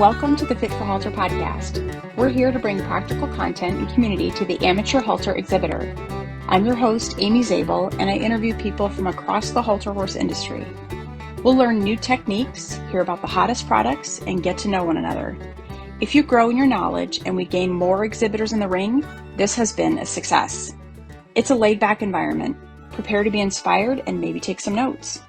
Welcome to the Fit for Halter podcast. We're here to bring practical content and community to the amateur halter exhibitor. I'm your host, Amy Zabel, and I interview people from across the halter horse industry. We'll learn new techniques, hear about the hottest products, and get to know one another. If you grow in your knowledge and we gain more exhibitors in the ring, this has been a success. It's a laid-back environment. Prepare to be inspired and maybe take some notes.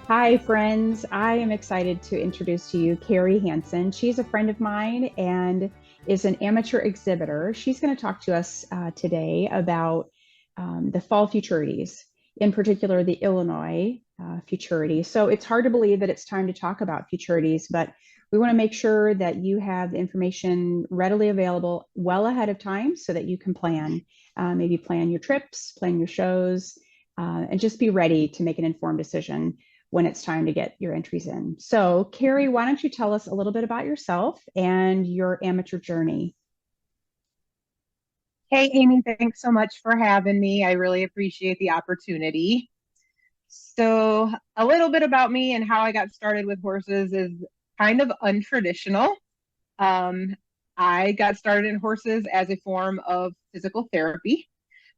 Hi, friends. I am excited to introduce to you Carri Hansen. She's a friend of mine and is an amateur exhibitor. She's going to talk to us today about the fall futurities, in particular the Illinois futurity. So it's hard to believe that it's time to talk about futurities, but we want to make sure that you have the information readily available well ahead of time so that you can plan, maybe plan your trips, plan your shows, and just be ready to make an informed decision when it's time to get your entries in. So Carri, why don't you tell us a little bit about yourself and your amateur journey? Hey, Amy, thanks so much for having me. I really appreciate the opportunity. So a little bit about me and how I got started with horses is kind of untraditional. I got started in horses as a form of physical therapy.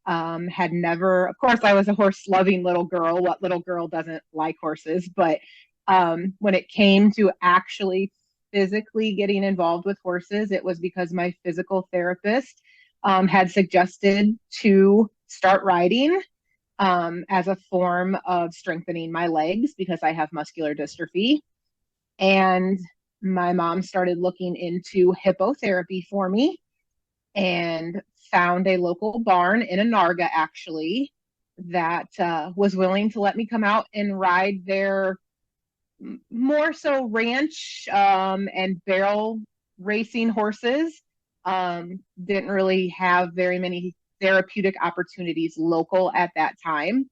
Had never, of course, I was a horse loving little girl. What little girl doesn't like horses? But when it came to actually physically getting involved with horses, it was because my physical therapist had suggested to start riding as a form of strengthening my legs because I have muscular dystrophy. And my mom started looking into hippotherapy for me and found a local barn in Anarga, actually, that was willing to let me come out and ride their more so ranch and barrel racing horses. Didn't really have very many therapeutic opportunities local at that time.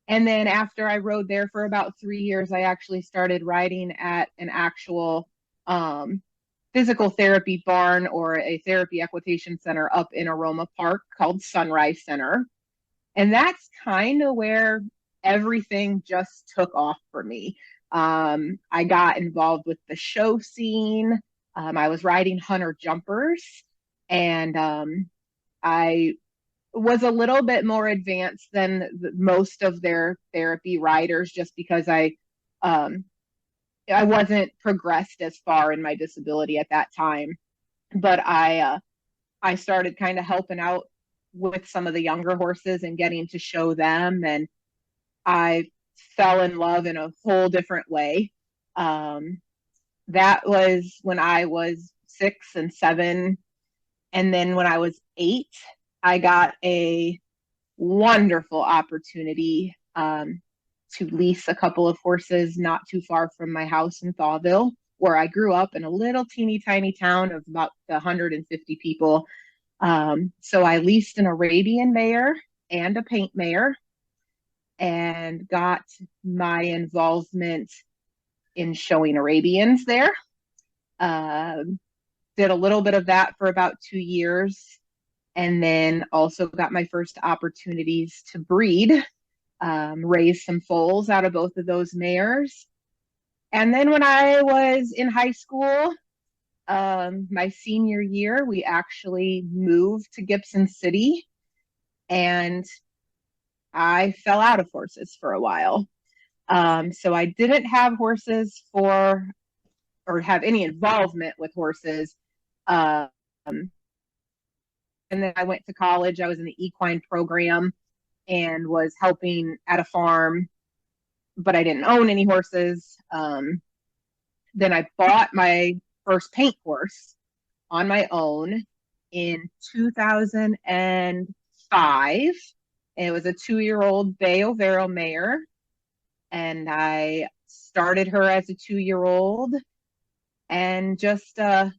And then after I rode there for about 3 years, I actually started riding at an actual physical therapy barn or a therapy equitation center up in Aroma Park called Sunrise Center. And that's kind of where everything just took off for me. I got involved with the show scene. I was riding hunter jumpers, and I was a little bit more advanced than most of their therapy riders just because I wasn't progressed as far in my disability at that time, but I started kind of helping out with some of the younger horses and getting to show them, and I fell in love in a whole different way. That was when I was 6 and 7, and then when I was 8, I got a wonderful opportunity to lease a couple of horses not too far from my house in Thawville, where I grew up in a little teeny tiny town of about 150 people. So I leased an Arabian mare and a paint mare and got my involvement in showing Arabians there. Did a little bit of that for about 2 years, and then also got my first opportunities to breed. Raised some foals out of both of those mares. And then when I was in high school, my senior year, we actually moved to Gibson City, and I fell out of horses for a while. So I didn't have horses or have any involvement with horses. And then I went to college. I was in the equine program and was helping at a farm, but I didn't own any horses. Then I bought my first paint horse on my own in 2005. It was a 2-year-old Bay Overo mare, and I started her as a 2-year-old and just had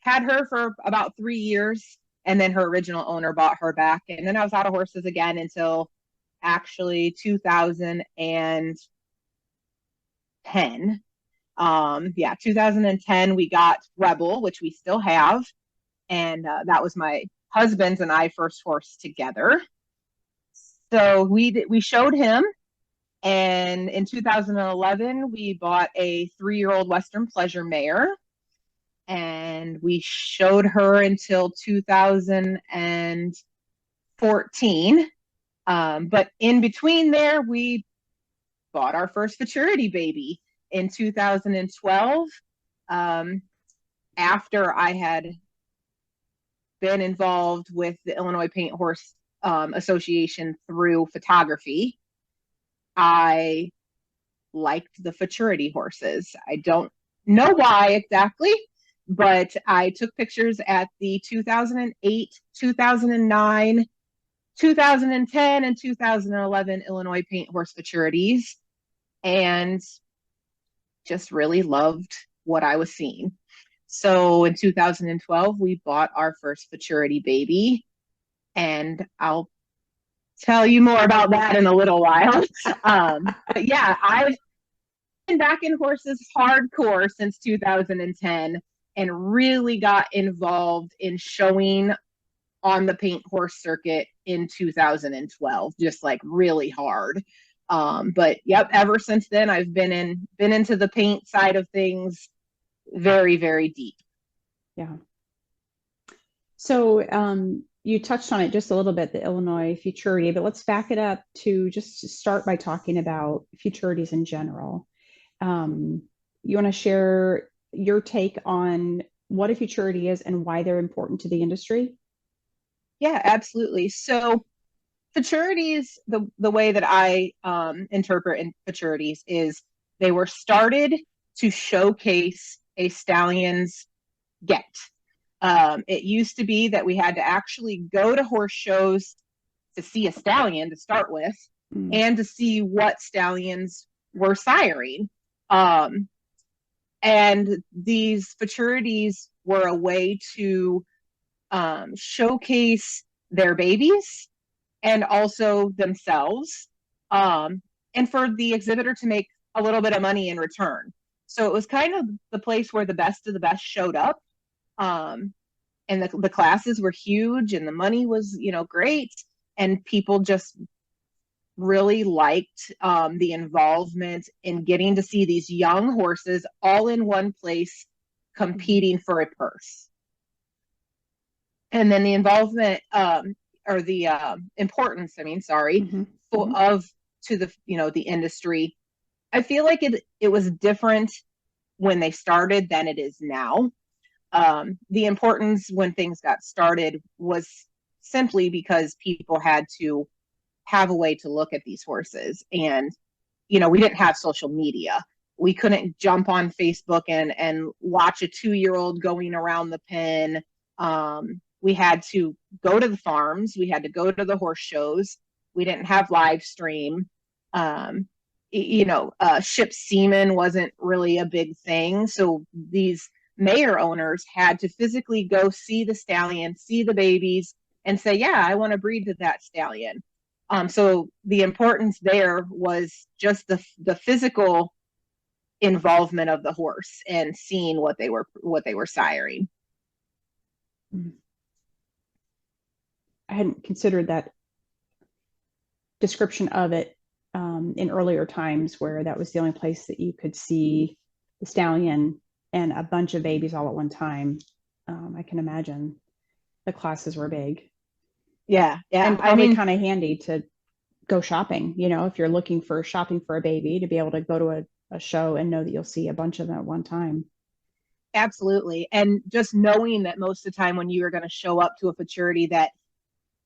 her for about 3 years. And then her original owner bought her back. And then I was out of horses again until actually 2010. 2010, we got Rebel, which we still have. And that was my husband's and I first horse together. So we showed him. And in 2011, we bought a 3-year-old Western Pleasure mare. and we showed her until 2014. But in between there, we bought our first Futurity baby in 2012. After I had been involved with the Illinois Paint Horse Association through photography, I liked the Futurity horses. I don't know why exactly, but I took pictures at the 2008, 2009, 2010, and 2011 Illinois Paint Horse Futurities, and just really loved what I was seeing. So in 2012, we bought our first Futurity baby, and I'll tell you more about that in a little while. But yeah, I've been back in horses hardcore since 2010 and really got involved in showing on the paint horse circuit in 2012, just like really hard. But yep, ever since then, I've been into the paint side of things very, very deep. Yeah. So you touched on it just a little bit, the Illinois Futurity, but let's back it up to just start by talking about futurities in general. You want to share your take on what a futurity is and why they're important to the industry? Yeah, absolutely. So futurities, the way that I interpret in futurities is they were started to showcase a stallion's get. It used to be that we had to actually go to horse shows to see a stallion to start with, and to see what stallions were siring. And these futurities were a way to showcase their babies and also themselves, and for the exhibitor to make a little bit of money in return. So it was kind of the place where the best of the best showed up. And the classes were huge and the money was, great. And people just really liked the involvement in getting to see these young horses all in one place competing for a purse. And then the involvement or the importance, to the industry. I feel like it was different when they started than it is now. The importance when things got started was simply because people had to have a way to look at these horses. And, we didn't have social media. We couldn't jump on Facebook and watch a 2-year-old going around the pen. We had to go to the farms. We had to go to the horse shows. We didn't have live stream. Ship semen wasn't really a big thing. So these mayor owners had to physically go see the stallion, see the babies, and say, yeah, I want to breed to that stallion. So the importance there was just the physical involvement of the horse and seeing what they were siring. I hadn't considered that description of it in earlier times, where that was the only place that you could see the stallion and a bunch of babies all at one time. I can imagine the classes were big. Yeah. And probably kind of handy to go shopping, if you're looking for shopping for a baby, to be able to go to a show and know that you'll see a bunch of them at one time. Absolutely. And just knowing that most of the time when you are going to show up to a futurity, that,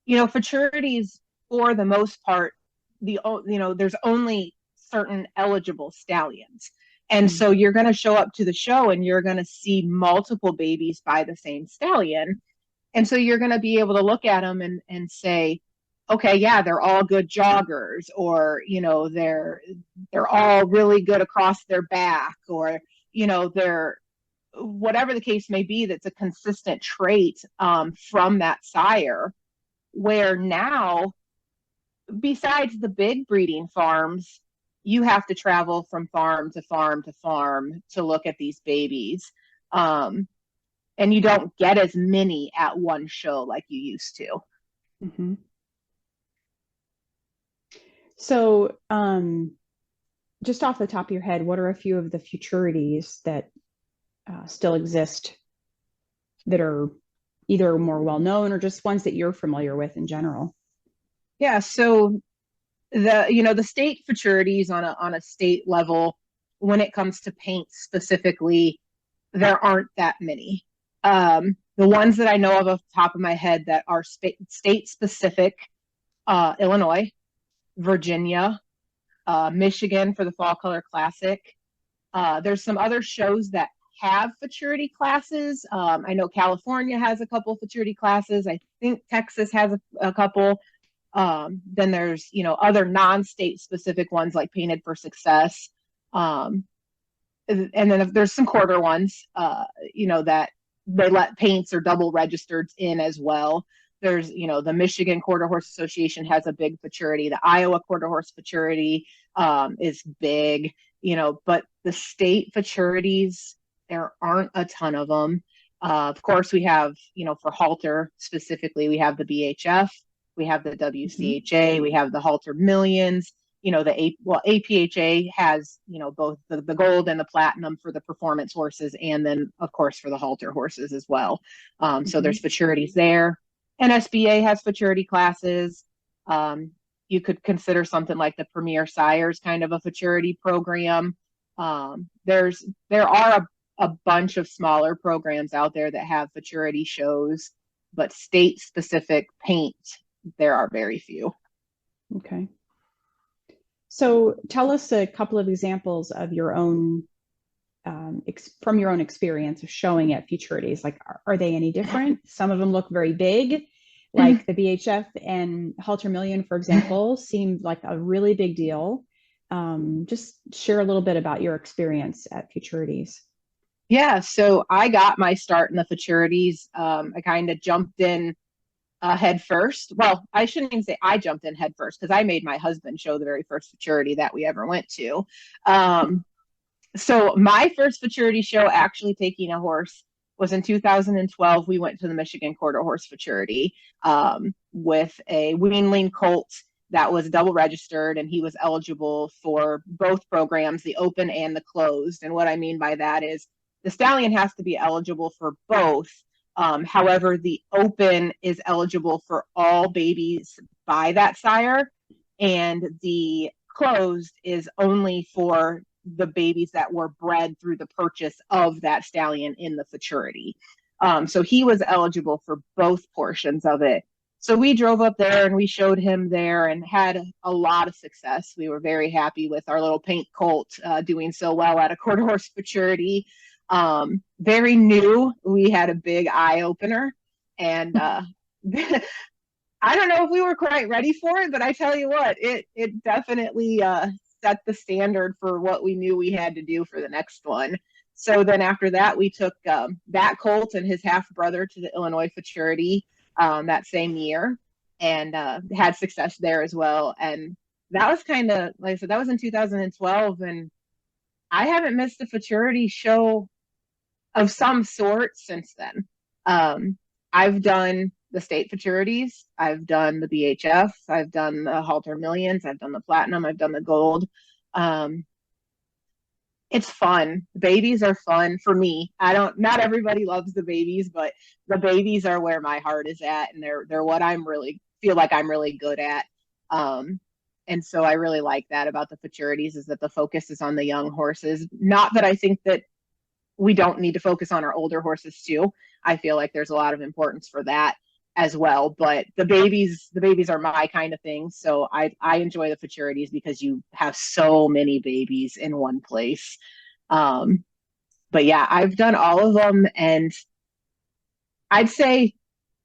futurities, for the most part, there's only certain eligible stallions. And so you're going to show up to the show and you're going to see multiple babies by the same stallion. And so you're going to be able to look at them and say, okay, yeah, they're all good joggers, or, they're all really good across their back, or, they're whatever the case may be, that's a consistent trait from that sire. Where now, besides the big breeding farms, you have to travel from farm to farm to farm to look at these babies. And you don't get as many at one show like you used to. Mm-hmm. So just off the top of your head, what are a few of the futurities that still exist that are either more well known or just ones that you're familiar with in general? Yeah, so the state futurities on a state level, when it comes to paint specifically, there aren't that many. The ones that I know of off the top of my head that are state specific, Illinois, Virginia, Michigan for the Fall Color Classic. There's some other shows that have futurity classes. I know California has a couple futurity classes. I think Texas has a couple. Then there's, other non-state specific ones like Painted for Success. And then there's some quarter ones, that they let paints or double registered in as well. There's, the Michigan Quarter Horse Association has a big futurity. The Iowa Quarter Horse Futurity is big, but the state futurities, there aren't a ton of them. Of course, we have, for Halter specifically, we have the BHF, we have the WCHA, we have the Halter Millions. APHA has, both the gold and the platinum for the performance horses, and then of course for the halter horses as well. So there's futurities there. NSBA has futurity classes. You could consider something like the Premier Sires kind of a futurity program. There are a bunch of smaller programs out there that have futurity shows, but state specific paint, there are very few. Okay. So tell us a couple of examples of your own, from your own experience of showing at futurities. Like, are they any different? Some of them look very big, like the BHF and Halter Million, for example, seemed like a really big deal. Just share a little bit about your experience at futurities. Yeah, so I got my start in the futurities. I kind of jumped in head first. Well, I shouldn't even say I jumped in head first because I made my husband show the very first futurity that we ever went to. So my first futurity show actually taking a horse was in 2012. We went to the Michigan Quarter Horse Futurity with a weanling colt that was double registered, and he was eligible for both programs, the open and the closed. And what I mean by that is the stallion has to be eligible for both. However, the open is eligible for all babies by that sire, and the closed is only for the babies that were bred through the purchase of that stallion in the futurity. So he was eligible for both portions of it. So we drove up there and we showed him there and had a lot of success. We were very happy with our little paint colt doing so well at a quarter horse futurity. Very new. We had a big eye opener, and I don't know if we were quite ready for it, but I tell you what, it definitely set the standard for what we knew we had to do for the next one. So then after that, we took that colt and his half brother to the Illinois Futurity that same year, and had success there as well. And that was kind of, like I said, that was in 2012, and I haven't missed a futurity show of some sort since then. I've done the state futurities, I've done the BHF, I've done the Halter Millions, I've done the platinum, I've done the gold. It's fun. Babies are fun for me. Not everybody loves the babies, but the babies are where my heart is at, and they're what I'm really feel like I'm really good at. And so I really like that about the futurities, is that the focus is on the young horses. Not that I think that we don't need to focus on our older horses too. I feel like there's a lot of importance for that as well. But the babies are my kind of thing. So I enjoy the futurities because you have so many babies in one place. But yeah, I've done all of them, and I'd say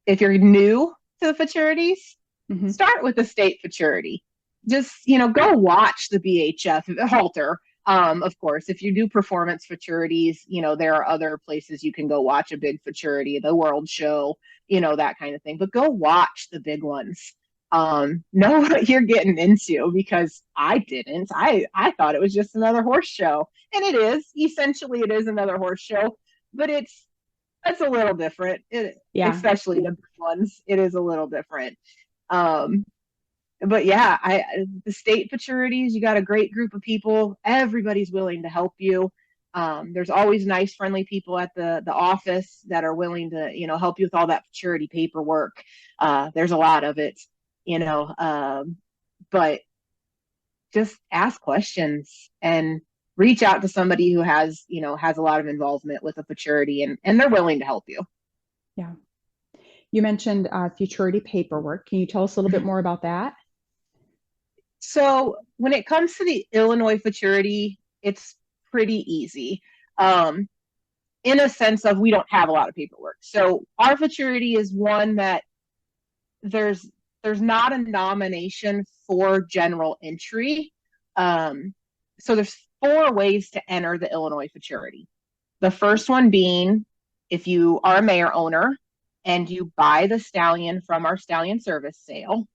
if you're new to the futurities, start with the state futurity. Just, go watch the BHF halter. Of course, if you do performance futurities, there are other places you can go watch a big futurity, the World Show, that kind of thing. But go watch the big ones. Know what you're getting into, because I didn't. I thought it was just another horse show, and it is. Essentially, it is another horse show, but it's a little different. Especially the big ones, it is a little different. But yeah, the state futurities, you got a great group of people. Everybody's willing to help you. There's always nice, friendly people at the office that are willing to, help you with all that futurity paperwork. There's a lot of it, you know, but just ask questions and reach out to somebody who has a lot of involvement with a futurity, and they're willing to help you. Yeah. You mentioned futurity paperwork. Can you tell us a little bit more about that? So when it comes to the Illinois futurity, it's pretty easy. Um, in a sense of we don't have a lot of paperwork. So our futurity is one that there's there's not a nomination for general entry. So there's four ways to enter the Illinois futurity. The first one being if you are a mare owner and you buy the stallion from our stallion service sale,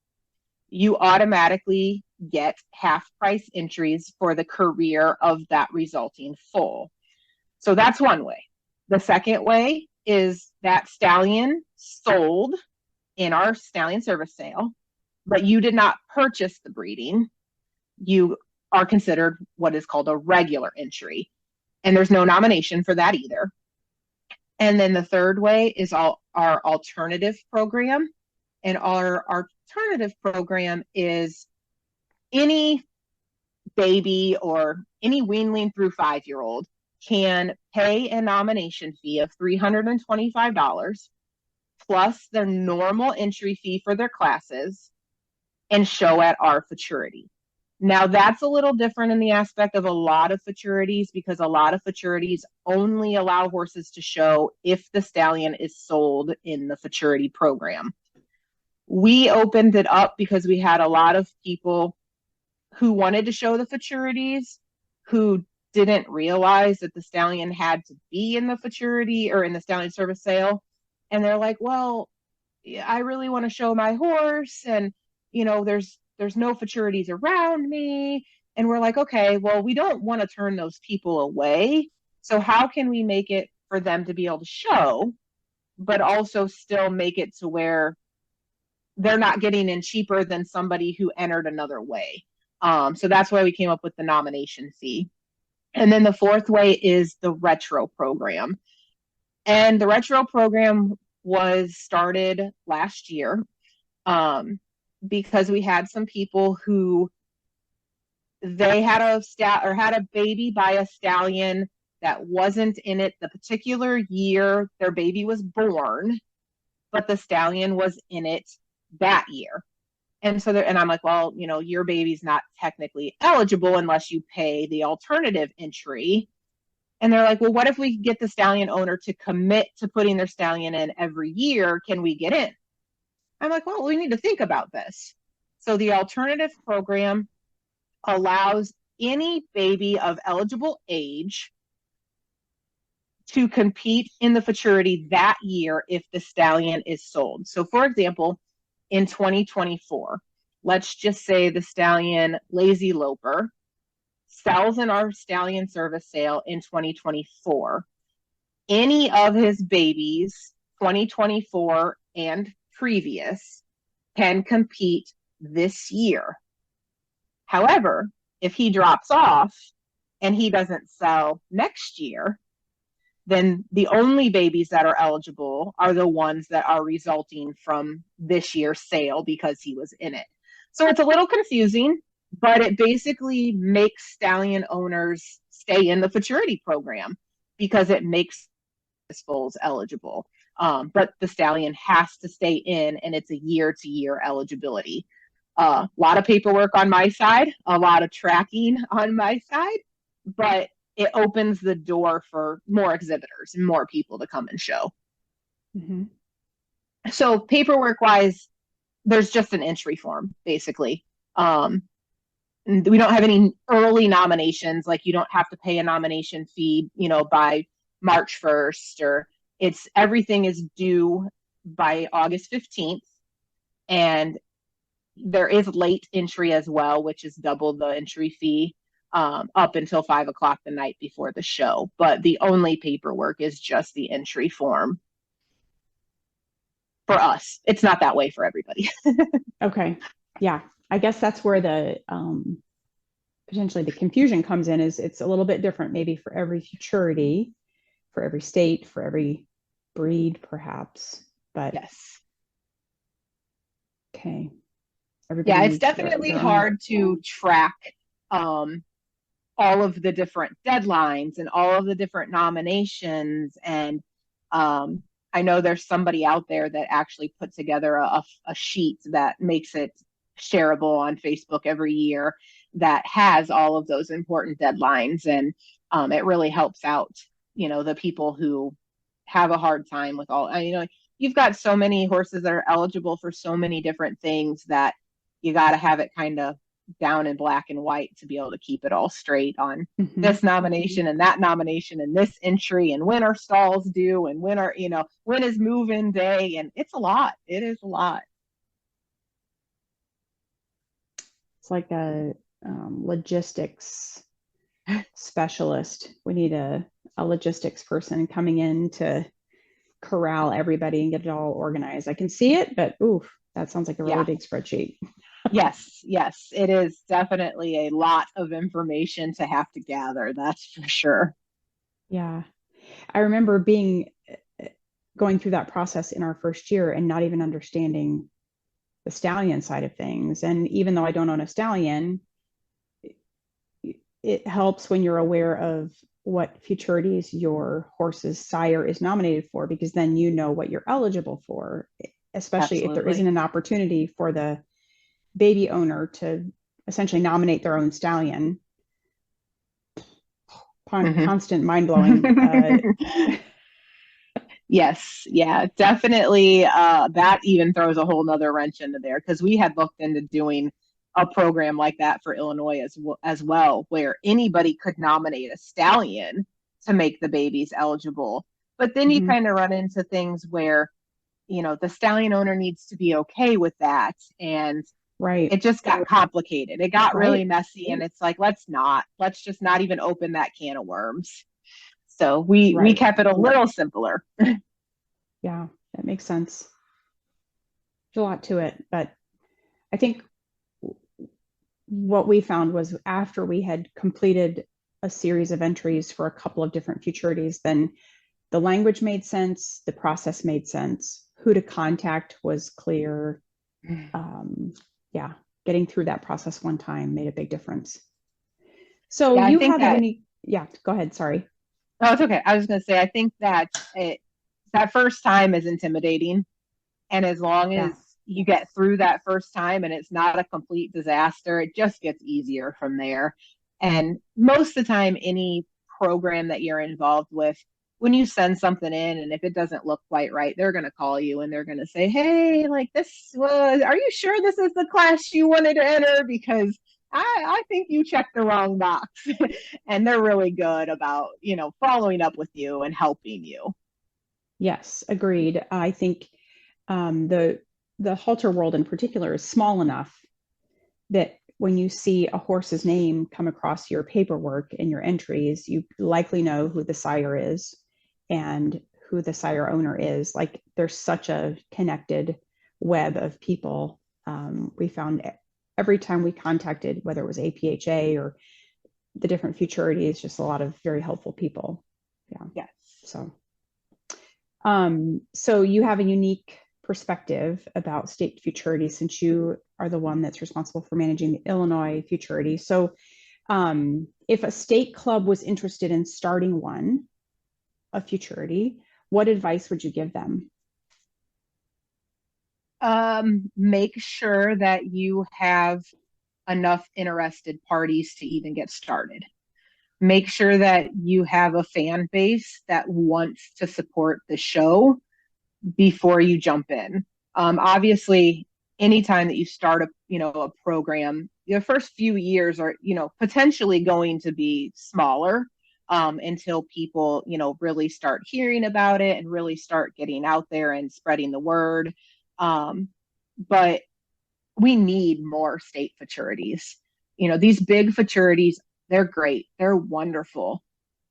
you automatically get half price entries for the career of that resulting foal. So that's one way. The second way is that stallion sold in our stallion service sale, but you did not purchase the breeding. You are considered what is called a regular entry, and there's no nomination for that either. And then the third way is our alternative program. And our alternative program is any baby or any weanling through 5-year-old can pay a nomination fee of $325 plus their normal entry fee for their classes and show at our futurity. Now, that's a little different in the aspect of a lot of futurities because a lot of futurities only allow horses to show if the stallion is sold in the futurity program. We opened it up because we had a lot of people who wanted to show the futurities who didn't realize that the stallion had to be in the futurity or in the stallion service sale. And they're like, well, I really want to show my horse, and there's no futurities around me. And we're like, okay, well, we don't want to turn those people away. So how can we make it for them to be able to show, but also still make it to where they're not getting in cheaper than somebody who entered another way? So that's why we came up with the nomination fee. And then the fourth way is the retro program. And the retro program was started last year because we had some people who they had a baby by a stallion that wasn't in it the particular year their baby was born, but the stallion was in it that year. And so and I'm like, well, your baby's not technically eligible unless you pay the alternative entry. And they're like, well, what if we get the stallion owner to commit to putting their stallion in every year? Can we get in? I'm like, well, we need to think about this. So the alternative program allows any baby of eligible age to compete in the futurity that year if the stallion is sold. So for example, in 2024, let's just say the stallion Lazy Loper sells in our stallion service sale in 2024. Any of his babies, 2024 and previous, can compete this year. However, if he drops off and he doesn't sell next year, then the only babies that are eligible are the ones that are resulting from this year's sale because he was in it. So it's a little confusing, but it basically makes stallion owners stay in the futurity program because it makes foals eligible. But the stallion has to stay in, and it's a year-to-year eligibility. A lot of paperwork on my side, a lot of tracking on my side, but it opens the door for more exhibitors and more people to come and show. Mm-hmm. So paperwork wise, there's just an entry form, basically. We don't have any early nominations, like you don't have to pay a nomination fee, by March 1st, or everything is due by August 15th. And there is late entry as well, which is double the entry fee. Up until 5 o'clock the night before the show. But the only paperwork is just the entry form for us. It's not that way for everybody. Okay. Yeah. I guess that's where the potentially the confusion comes in is it's a little bit different, maybe for every futurity, for every state, for every breed, perhaps. But yes. okay, Yeah, everybody it's needs definitely their own. hard to track all of the different deadlines and all of the different nominations. And I know there's somebody out there that actually put together a sheet that makes it shareable on Facebook every year that has all of those important deadlines. And it really helps out, the people who have a hard time with all, you've got so many horses that are eligible for so many different things that you got to have it kind of down in black and white to be able to keep it all straight on this nomination and that nomination and this entry and when are stalls due and when is move-in day, and it's a lot. It is a lot. It's like a logistics specialist. We need a logistics person coming in to corral everybody and get it all organized. I can see it, but oof, that sounds like a really big spreadsheet. Yes, it is definitely a lot of information to have to gather. That's for sure. Yeah. I remember going through that process in our first year and not even understanding the stallion side of things. And even though I don't own a stallion, it helps when you're aware of what futurities your horse's sire is nominated for, because then you know what you're eligible for, especially Absolutely. if there isn't an opportunity for the baby owner to essentially nominate their own stallion. Constant mind-blowing. Yes, yeah, definitely. That even throws a whole nother wrench into there, because we had looked into doing a program like that for Illinois as well, where anybody could nominate a stallion to make the babies eligible. But then you kind of run into things where, the stallion owner needs to be okay with that. And right. It just got complicated. It got really messy. And it's like, let's just not even open that can of worms. So we kept it a little simpler. Yeah, that makes sense. There's a lot to it, but I think what we found was after we had completed a series of entries for a couple of different futurities, then the language made sense, the process made sense, who to contact was clear. Yeah, getting through that process one time made a big difference. So you have a unique, go ahead, sorry. Oh, it's okay. I was going to say, I think that that first time is intimidating. And as long as you get through that first time and it's not a complete disaster, it just gets easier from there. And most of the time, any program that you're involved with, when you send something in and if it doesn't look quite right, they're going to call you and they're going to say, hey, like are you sure this is the class you wanted to enter? Because I think you checked the wrong box. And they're really good about, following up with you and helping you. Yes, agreed. I think the halter world in particular is small enough that when you see a horse's name come across your paperwork and your entries, you likely know who the sire is and who the sire owner is. Like there's such a connected web of people. We found every time we contacted, whether it was APHA or the different futurities, just a lot of very helpful people. Yeah. Yes. So you have a unique perspective about state futurity since you are the one that's responsible for managing the Illinois futurity. So if a state club was interested in starting a futurity, what advice would you give them? Make sure that you have enough interested parties to even get started. Make sure that you have a fan base that wants to support the show before you jump in. Obviously, anytime that you start a program, the first few years are, potentially going to be smaller until people, really start hearing about it and really start getting out there and spreading the word. But we need more state futurities. These big futurities, they're great. They're wonderful.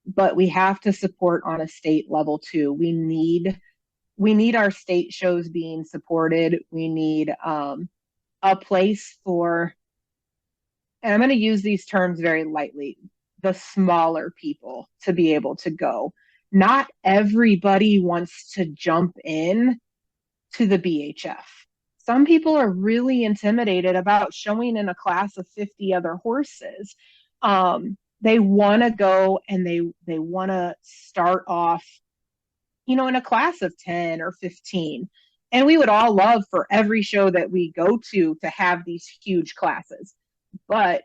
But we have to support on a state level too. We need our state shows being supported. We need a place for and I'm going to use these terms very lightly, the smaller people to be able to go. Not everybody wants to jump in to the BHF. Some people are really intimidated about showing in a class of 50 other horses. They want to go and they want to start off, in a class of 10 or 15. And we would all love for every show that we go to have these huge classes. But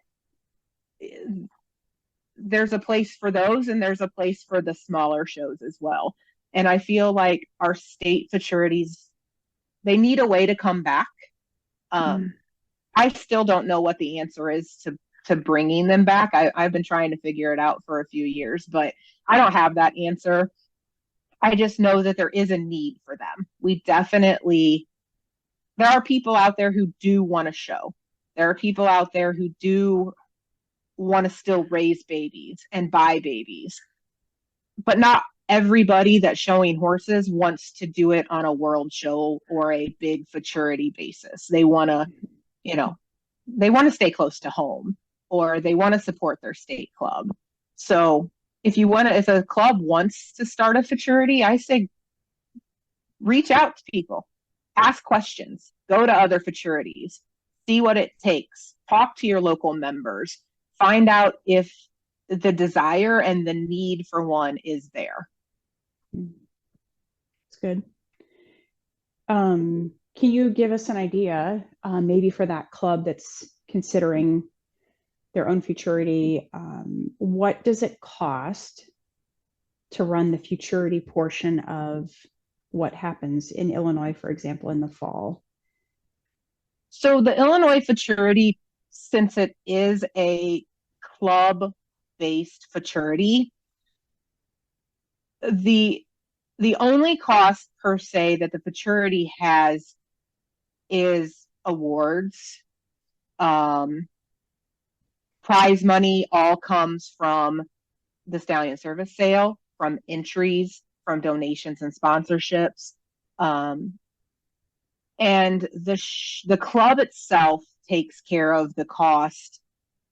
there's a place for those, and there's a place for the smaller shows as well. And I feel like our state futurities, they need a way to come back. I still don't know what the answer is to bringing them back. I've been trying to figure it out for a few years, but I don't have that answer. I just know that there is a need for them. There are people out there who do want to show. There are people out there who do want to still raise babies and buy babies, but not everybody that's showing horses wants to do it on a world show or a big futurity basis. They want to, they want to stay close to home, or they want to support their state club. So if a club wants to start a futurity, I say reach out to people, ask questions, go to other futurities, see what it takes, talk to your local members, find out if the desire and the need for one is there. That's good. Can you give us an idea, maybe for that club that's considering their own futurity, what does it cost to run the futurity portion of what happens in Illinois, for example, in the fall? So the Illinois futurity, since it is a club-based futurity, the only cost per se that the futurity has is awards. Prize money all comes from the Stallion service sale, from entries, from donations and sponsorships. And the club itself takes care of the cost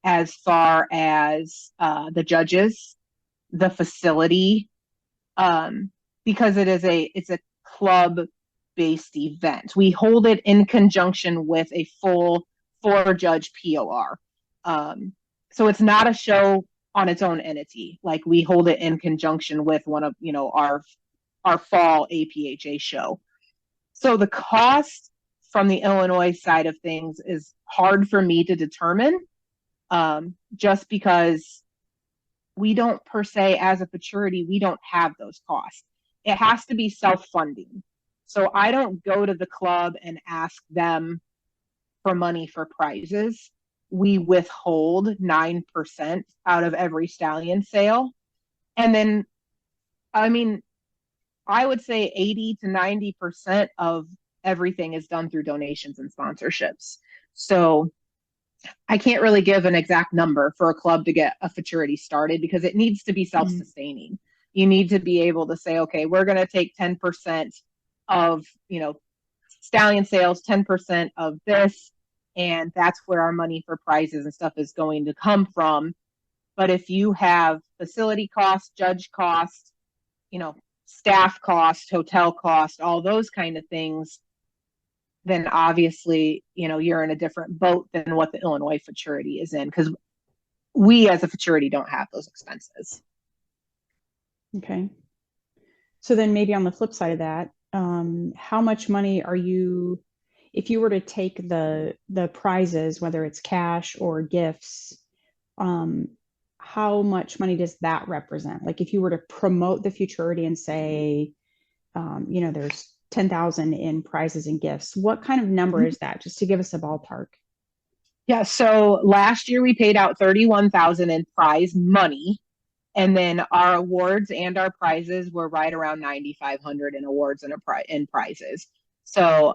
as far as the judges, the facility, because it's a club-based event. We hold it in conjunction with a full 4-judge POR. So it's not a show on its own entity. Like, we hold it in conjunction with one of, our fall APHA show. So the cost from the Illinois side of things is hard for me to determine, just because we don't, per se, as a futurity, we don't have those costs. It has to be self-funding. So I don't go to the club and ask them for money for prizes. We withhold 9% out of every stallion sale. And then, I would say 80 to 90% of everything is done through donations and sponsorships. So I can't really give an exact number for a club to get a futurity started, because it needs to be self-sustaining. Mm-hmm. You need to be able to say, okay, we're going to take 10% of, stallion sales, 10% of this, and that's where our money for prizes and stuff is going to come from. But if you have facility costs, judge costs, staff cost, hotel cost, all those kind of things, then obviously, you're in a different boat than what the Illinois futurity is in, because we as a futurity don't have those expenses. Okay. So then maybe on the flip side of that, how much money are you, if you were to take the prizes, whether it's cash or gifts, how much money does that represent? Like, if you were to promote the futurity and say, there's 10,000 in prizes and gifts, what kind of number is that, just to give us a ballpark? Yeah. So last year we paid out 31,000 in prize money. And then our awards and our prizes were right around 9,500 in awards and in prizes. So,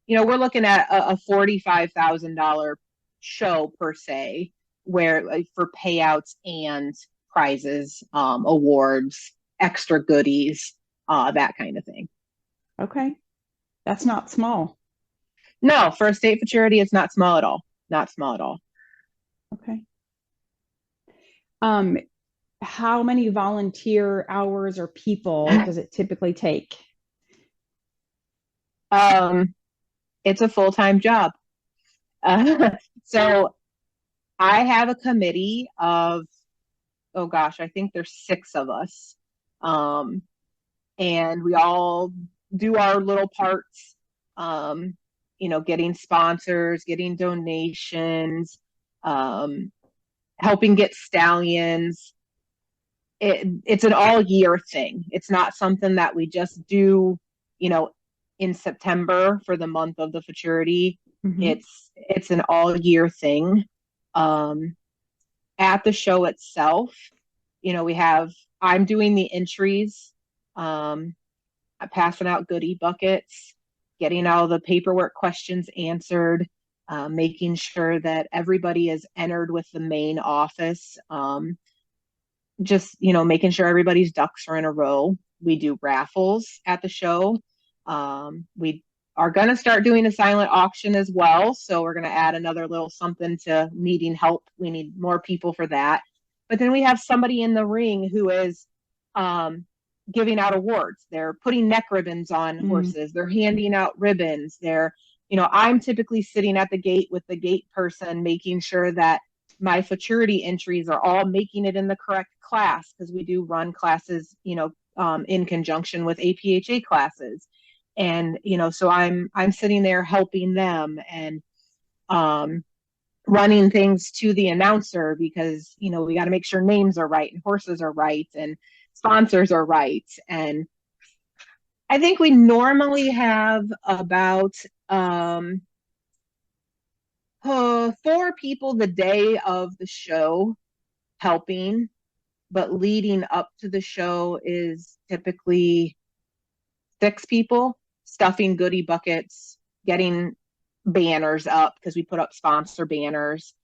we're looking at a $45,000 show per se, where, like, for payouts and prizes, awards, extra goodies, that kind of thing. Okay. That's not small. No, for a state futurity, it's not small at all. Not small at all. Okay. How many volunteer hours or people does it typically take? Um, it's a full-time job. So I have a committee of, oh gosh, I think there's 6 of us. Um, and we all do our little parts, getting sponsors, getting donations, um, helping get stallions. It's an all year thing. It's not something that we just do, you know, in September for the month of the futurity. Mm-hmm. It's an all year thing. Um, at the show itself, I'm doing the entries, um, passing out goodie buckets, getting all the paperwork questions answered, making sure that everybody is entered with the main office. Just making sure everybody's ducks are in a row. We do raffles at the show. We are going to start doing a silent auction as well, so we're going to add another little something to needing help. We need more people for that. But then we have somebody in the ring who is giving out awards. They're putting neck ribbons on horses. They're handing out ribbons. I'm typically sitting at the gate with the gate person, making sure that my futurity entries are all making it in the correct class, because we do run classes, in conjunction with APHA classes. And, so I'm sitting there helping them and running things to the announcer, because, we got to make sure names are right and horses are right and sponsors are right. And I think we normally have about 4 people the day of the show helping, but leading up to the show is typically 6 people stuffing goodie buckets, getting banners up because we put up sponsor banners,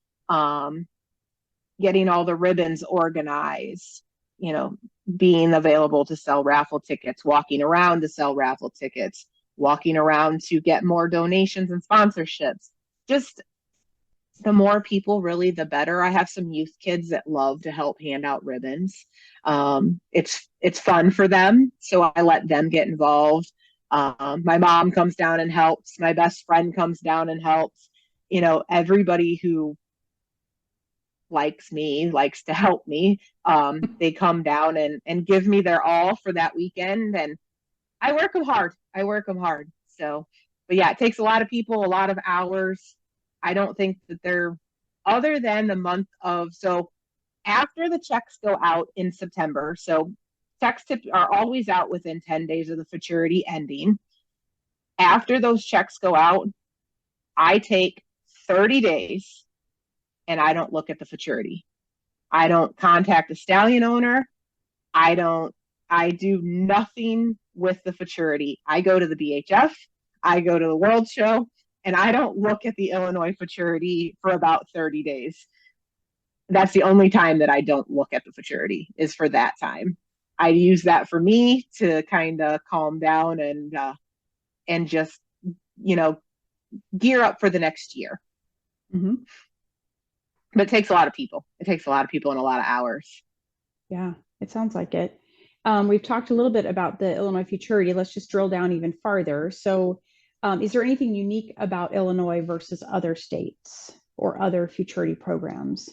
getting all the ribbons organized, being available to sell raffle tickets, walking around to sell raffle tickets, walking around to get more donations and sponsorships. Just the more people, really, the better. I have some youth kids that love to help hand out ribbons. It's fun for them, so I let them get involved. My mom comes down and helps. My best friend comes down and helps. Everybody who likes me likes to help me. They come down and give me their all for that weekend, and I work them hard. So, but yeah, it takes a lot of people, a lot of hours. I don't think that they're, other than the month of, so after the checks go out in September, so checks are always out within 10 days of the futurity ending. After those checks go out, I take 30 days and I don't look at the futurity. I don't contact the stallion owner. I do nothing with the futurity. I go to the BHF, I go to the World Show, and I don't look at the Illinois futurity for about 30 days. That's the only time that I don't look at the futurity, is for that time. I use that for me to kind of calm down and just, gear up for the next year. Mm-hmm. But it takes a lot of people. It takes a lot of people and a lot of hours. Yeah, it sounds like it. We've talked a little bit about the Illinois Futurity. Let's just drill down even farther. So, is there anything unique about Illinois versus other states or other futurity programs?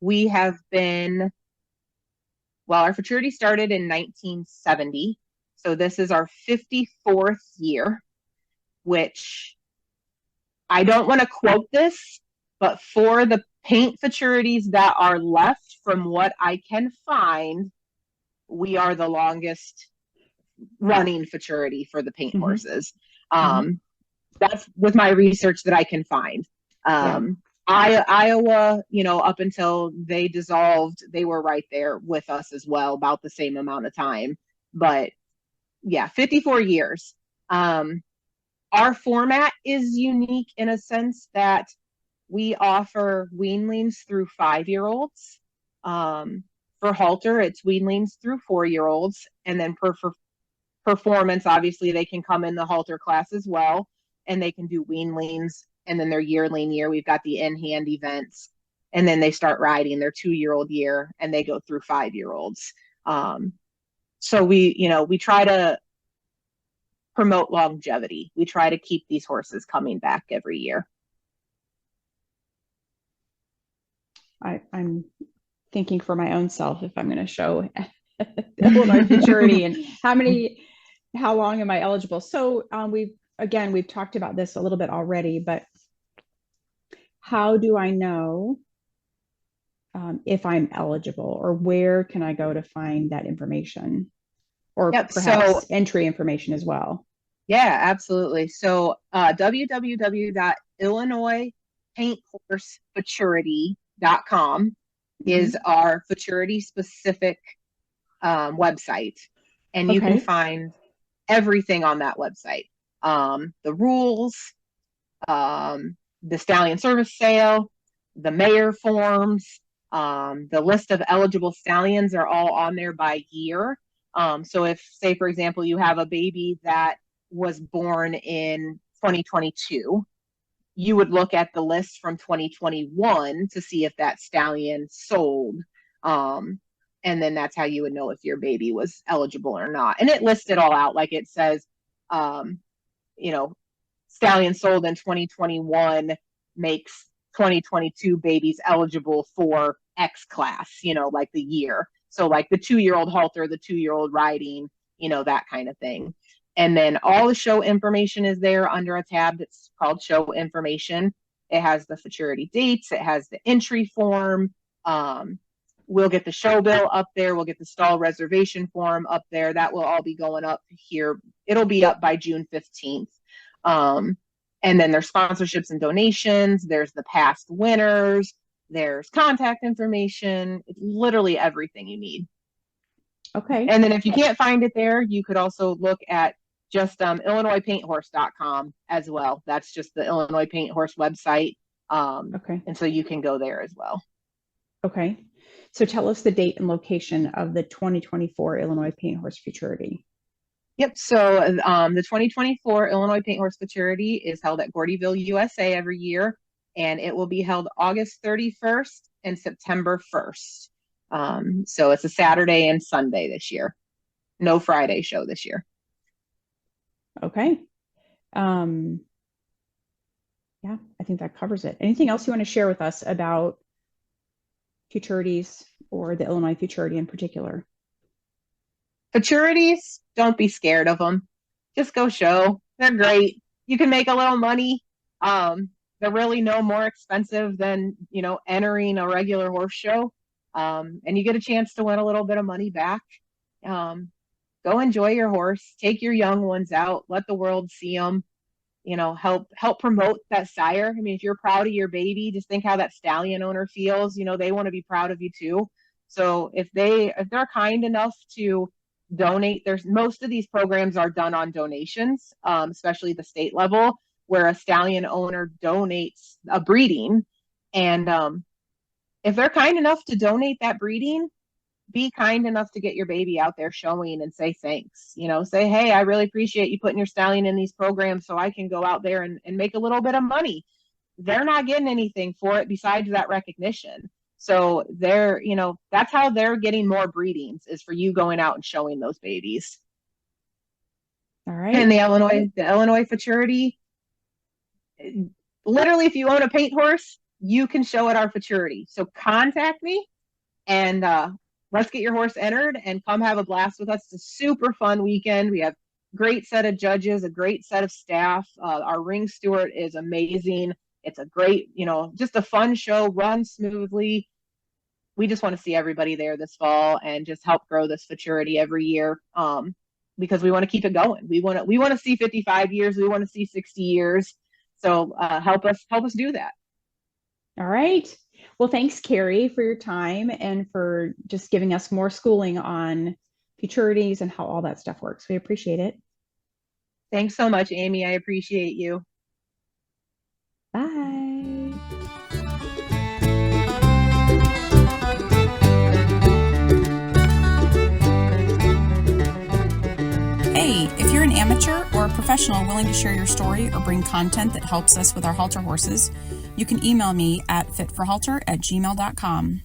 We have been, well, our futurity started in 1970. So this is our 54th year, which I don't want to quote this, but for the paint futurities that are left, from what I can find, we are the longest running futurity for the paint horses. That's with my research that I can find. Iowa, up until they dissolved, they were right there with us as well, about the same amount of time. But yeah, 54 years. Our format is unique in a sense that we offer weanlings through 5-year-olds. For Halter, it's weanlings through 4-year-olds. And then for performance, obviously, they can come in the Halter class as well, and they can do weanlings and then their yearling year. We've got the in-hand events, and then they start riding their 2-year-old year, and they go through 5-year-olds. So we try to promote longevity. We try to keep these horses coming back every year. I'm thinking for my own self if I'm going to show Illinois Futurity and how long am I eligible? So we've talked about this a little bit already, but how do I know if I'm eligible, or where can I go to find that information, or perhaps entry information as well? Yeah, absolutely. So www.illinoispainthorsefuturity.com is our futurity specific website, and you can find everything on that website. The rules, the stallion service sale, the mayor forms, the list of eligible stallions are all on there by year. So if, say, for example, you have a baby that was born in 2022, you would look at the list from 2021 to see if that stallion sold. And then that's how you would know if your baby was eligible or not. And it lists it all out. Like it says, stallion sold in 2021 makes 2022 babies eligible for X class, like the year. So like the 2-year-old halter, the 2-year-old riding, that kind of thing. And then all the show information is there under a tab that's called show information. It has the futurity dates. It has the entry form. We'll get the show bill up there. We'll get the stall reservation form up there. That will all be going up here. It'll be up by June 15th. And then there's sponsorships and donations. There's the past winners. There's contact information. It's literally everything you need. Okay. And then if you can't find it there, you could also look at just IllinoisPaintHorse.com as well. That's just the Illinois Paint Horse website. And so you can go there as well. Okay. So tell us the date and location of the 2024 Illinois Paint Horse Futurity. Yep. So the 2024 Illinois Paint Horse Futurity is held at Gordyville, USA every year, and it will be held August 31st and September 1st. So it's a Saturday and Sunday this year. No Friday show this year. Okay. Yeah, I think that covers it. Anything else you want to share with us about futurities or the Illinois Futurity in particular? Futurities, don't be scared of them. Just go show. They're great. You can make a little money. They're really no more expensive than, entering a regular horse show. And you get a chance to win a little bit of money back. Go enjoy your horse. Take your young ones out. Let the world see them. Help promote that sire. I mean, if you're proud of your baby, just think how that stallion owner feels. They want to be proud of you too. So if they're kind enough to donate, most of these programs are done on donations, especially the state level, where a stallion owner donates a breeding. And if they're kind enough to donate that breeding, be kind enough to get your baby out there showing and say thanks. Say, hey, I really appreciate you putting your stallion in these programs so I can go out there and make a little bit of money. They're not getting anything for it besides that recognition. So that's how they're getting more breedings, is for you going out and showing those babies. All right. And the Illinois Futurity, literally, if you own a paint horse, you can show at our Futurity. So contact me and let's get your horse entered and come have a blast with us. It's a super fun weekend. We have a great set of judges, a great set of staff. Our ring steward is amazing. It's a great, just a fun show, run smoothly. We just want to see everybody there this fall and just help grow this Futurity every year, because we want to keep it going. We want to see 55 years. We want to see 60 years. So help us do that. All right. Well, thanks, Carri, for your time and for just giving us more schooling on futurities and how all that stuff works. We appreciate it. Thanks so much, Amy. I appreciate you. Bye. Hey, if you're an amateur or a professional professional willing to share your story or bring content that helps us with our halter horses, you can email me at fitforhalter@gmail.com.